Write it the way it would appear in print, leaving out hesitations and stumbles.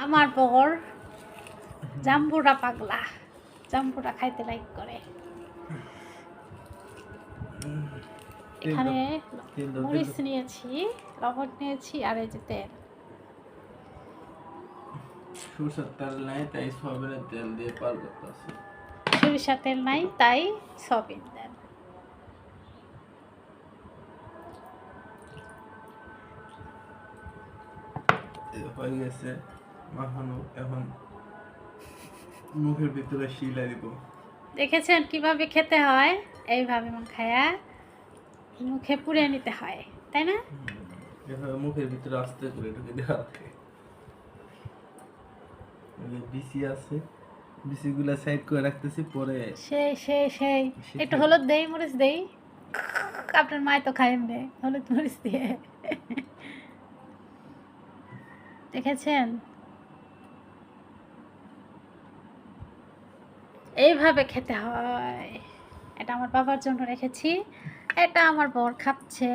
আমার বর জাম্বুরা পাগলা, জাম্বুরা খাইতে লাইক করে। এখানে মরিচ নিয়েছি, লবণ নিয়েছি, আর এই যে তেল। সরষের তেল নাই তাই সয়াবিনের তেল দিয়ে পার করতেছি। সরিষার তেল নাই তাই সয়াবিন দেন। হয়ে গেছে মাখানো, এখন মুখের ভিতরে শিলা দিব। দেখেছেন কিভাবে খেতে হয়? এইভাবে মাখায়া মুখে পুড়ে নিতে হয়, তাই না? এভাবে মুখের ভিতরে আস্তে করে ঢুকে দেওয়া লাগে। বিসি আছে, বিসিগুলা সাইড করে রাখতেছি, পরে সেই সেই সেই একটু হলুদ দেই, মরিচ দেই। আপনার মায় তো খায় এমনি হলুদ মরিচ দিয়ে। দেখেছেন এইভাবে খেতে হয়। এটা আমার বাবার জন্য রেখেছি, এটা আমার বর খাচ্ছে।